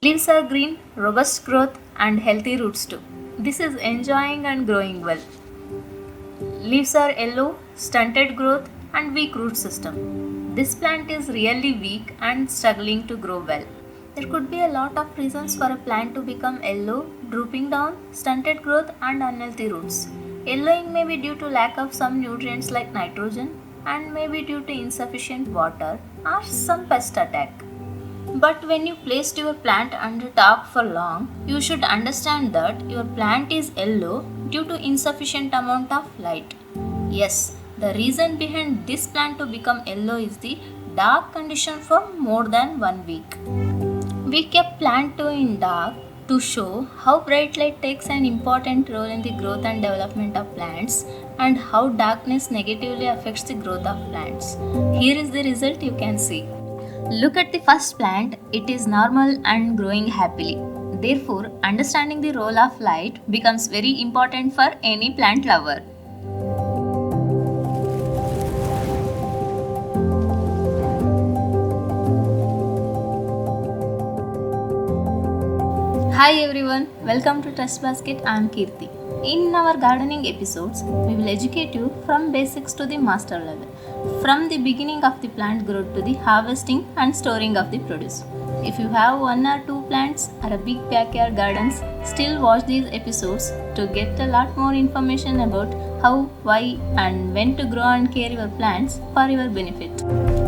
Leaves are green, robust growth and healthy roots too. This is enjoying and growing well. Leaves are yellow, stunted growth and weak root system. This plant is really weak and struggling to grow well. There could be a lot of reasons for a plant to become yellow, drooping down, stunted growth and unhealthy roots. Yellowing may be due to lack of some nutrients like nitrogen and may be due to insufficient water or some pest attack. But when you placed your plant under top for long, you should understand that your plant is yellow due to insufficient amount of light. Yes, the reason behind this plant to become yellow is the dark condition for more than 1 week. We kept plant 2 in dark to show how bright light takes an important role in the growth and development of plants and how darkness negatively affects the growth of plants. Here is the result you can see. Look at the first plant, it is normal and growing happily. Therefore, understanding the role of light becomes very important for any plant lover. Hi everyone, welcome to Trust Basket. I am Kirti. In our gardening episodes, we will educate you from basics to the master level, from the beginning of the plant growth to the harvesting and storing of the produce. If you have 1 or 2 plants or a big backyard gardens, still watch these episodes to get a lot more information about how, why and when to grow and care your plants for your benefit.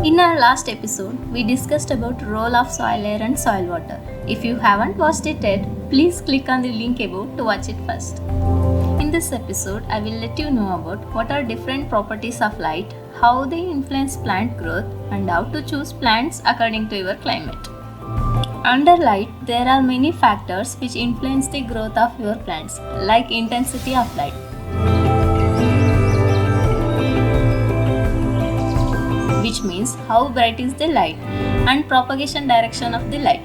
In our last episode, we discussed about role of soil air and soil water. If you haven't watched it yet, please click on the link above to watch it first. In this episode, I will let you know about what are different properties of light, how they influence plant growth, and how to choose plants according to your climate. Under light, there are many factors which influence the growth of your plants, like intensity of light. Which means how bright is the light, and propagation direction of the light.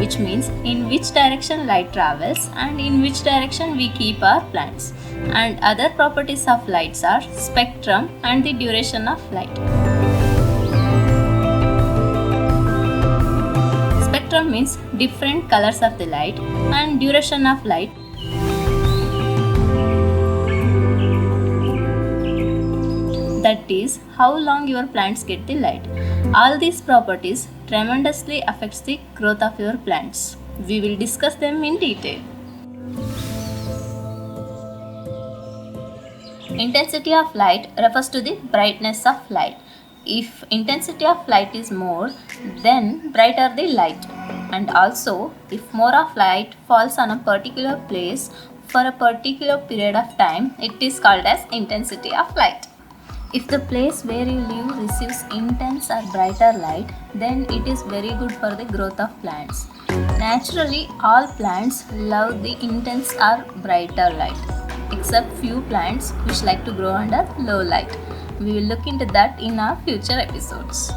Which means in which direction light travels and in which direction we keep our plants. And other properties of lights are spectrum and the duration of light. Spectrum means different colors of the light, and duration of light that is how long your plants get the light. All these properties tremendously affects the growth of your plants. We will discuss them in detail. Intensity of light refers to the brightness of light. If intensity of light is more, then brighter the light. And also, if more of light falls on a particular place for a particular period of time, it is called as intensity of light. If the place where you live receives intense or brighter light, then it is very good for the growth of plants. Naturally, all plants love the intense or brighter light, except few plants which like to grow under low light. We will look into that in our future episodes.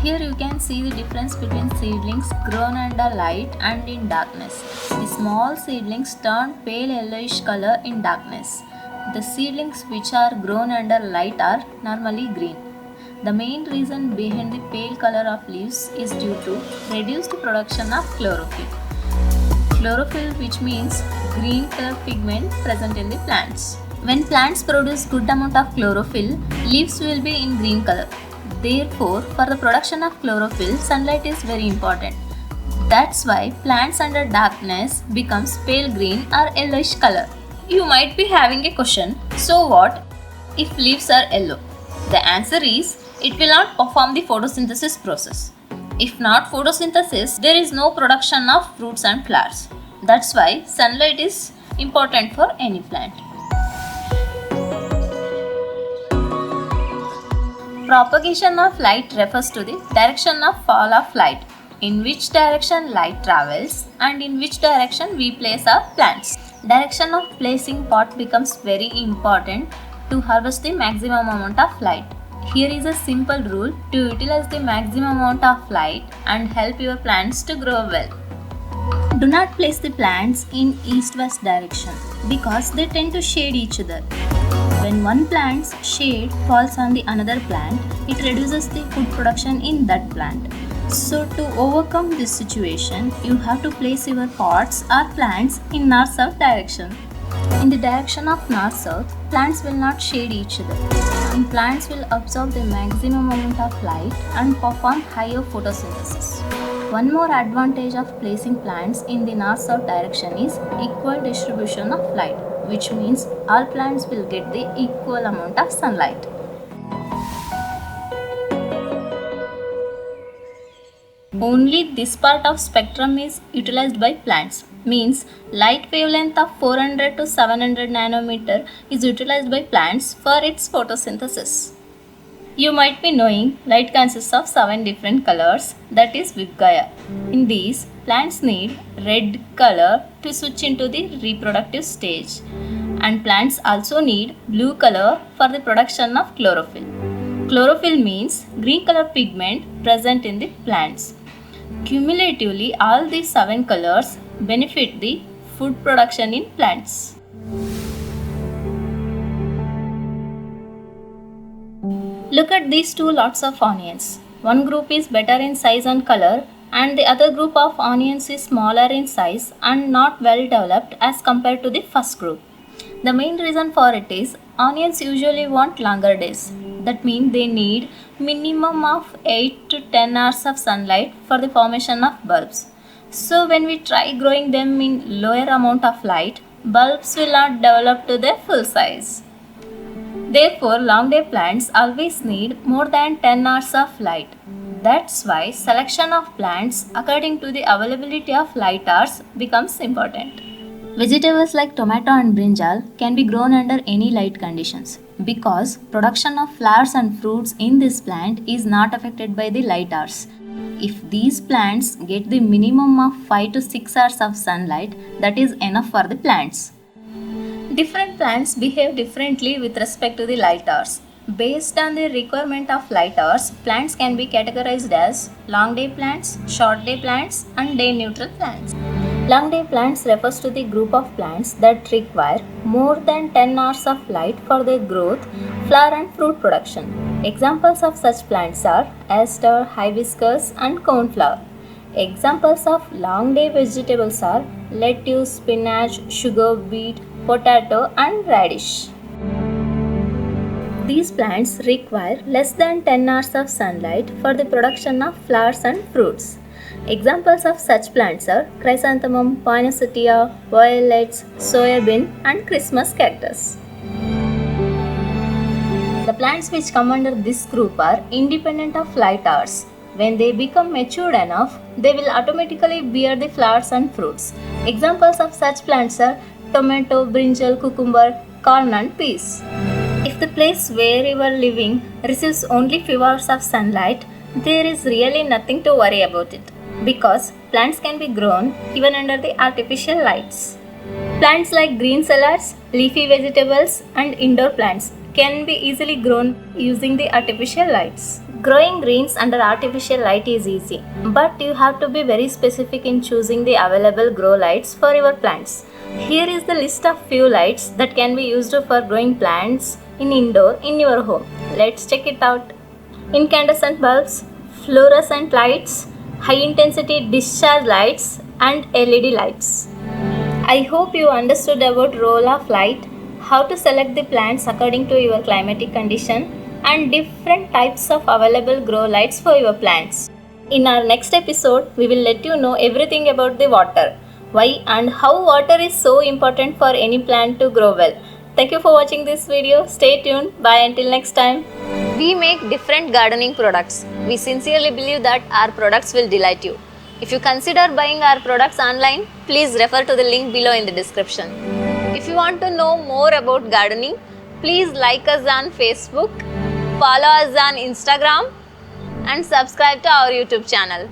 Here you can see the difference between seedlings grown under light and in darkness. The small seedlings turn pale yellowish color in darkness. The seedlings which are grown under light are normally green. The main reason behind the pale color of leaves is due to reduced production of chlorophyll. Chlorophyll, which means green color pigment present in the plants. When plants produce good amount of chlorophyll, leaves will be in green color. Therefore, for the production of chlorophyll, sunlight is very important. That's why plants under darkness becomes pale green or yellowish color. You might be having a question, so what if leaves are yellow? The answer is, it will not perform the photosynthesis process. If not photosynthesis, there is no production of fruits and flowers. That's why sunlight is important for any plant. Propagation of light refers to the direction of fall of light, in which direction light travels and in which direction we place our plants. Direction of placing pot becomes very important to harvest the maximum amount of light. Here is a simple rule to utilize the maximum amount of light and help your plants to grow well. Do not place the plants in east-west direction because they tend to shade each other. When when one plant's shade falls on the another plant, it reduces the food production in that plant. So to overcome this situation, you have to place your pots or plants in north-south direction. In the direction of north-south, plants will not shade each other, and plants will absorb the maximum amount of light and perform higher photosynthesis. One more advantage of placing plants in the north-south direction is equal distribution of light, which means all plants will get the equal amount of sunlight. Only this part of spectrum is utilized by plants, means light wavelength of 400 to 700 nanometer is utilized by plants for its photosynthesis. You might be knowing light consists of 7 different colors, that is Vibgaya. In these, plants need red color to switch into the reproductive stage, and plants also need blue color for the production of chlorophyll. Chlorophyll means green color pigment present in the plants. Cumulatively, all these 7 colors benefit the food production in plants. Look at these two lots of onions. One group is better in size and color, and the other group of onions is smaller in size and not well developed as compared to the first group. The main reason for it is onions usually want longer days. That means they need minimum of 8 to 10 hours of sunlight for the formation of bulbs. So when we try growing them in lower amount of light, bulbs will not develop to their full size. Therefore, long day plants always need more than 10 hours of light. That's why selection of plants according to the availability of light hours becomes important. Vegetables like tomato and brinjal can be grown under any light conditions because production of flowers and fruits in this plant is not affected by the light hours. If these plants get the minimum of 5 to 6 hours of sunlight, that is enough for the plants. Different plants behave differently with respect to the light hours. Based on the requirement of light hours, plants can be categorized as long day plants, short day plants, and day neutral plants. Long day plants refers to the group of plants that require more than 10 hours of light for their growth, flower and fruit production. Examples of such plants are aster, hibiscus and cornflower. Examples of long day vegetables are lettuce, spinach, sugar beet, potato and radish. These plants require less than 10 hours of sunlight for the production of flowers and fruits. Examples of such plants are chrysanthemum, poinsettia, violets, soybean and Christmas cactus. The plants which come under this group are independent of light hours. When they become matured enough, they will automatically bear the flowers and fruits. Examples of such plants are tomato, brinjal, cucumber, corn and peas. If the place where you are living receives only few hours of sunlight, there is really nothing to worry about it because plants can be grown even under the artificial lights. Plants like green salads, leafy vegetables and indoor plants can be easily grown using the artificial lights. Growing greens under artificial light is easy, but you have to be very specific in choosing the available grow lights for your plants. Here is the list of few lights that can be used for growing plants in indoor in your home. Let's check it out. Incandescent bulbs, fluorescent lights, high intensity discharge lights and LED lights. I hope you understood about role of light, how to select the plants according to your climatic condition and different types of available grow lights for your plants. In our next episode, we will let you know everything about the water, why and how water is so important for any plant to grow well. Thank you for watching this video. Stay tuned. Bye until next time. We make different gardening products. We sincerely believe that our products will delight you. If you consider buying our products online, please refer to the link below in the description. If you want to know more about gardening, please like us on Facebook, follow us on Instagram and subscribe to our YouTube channel.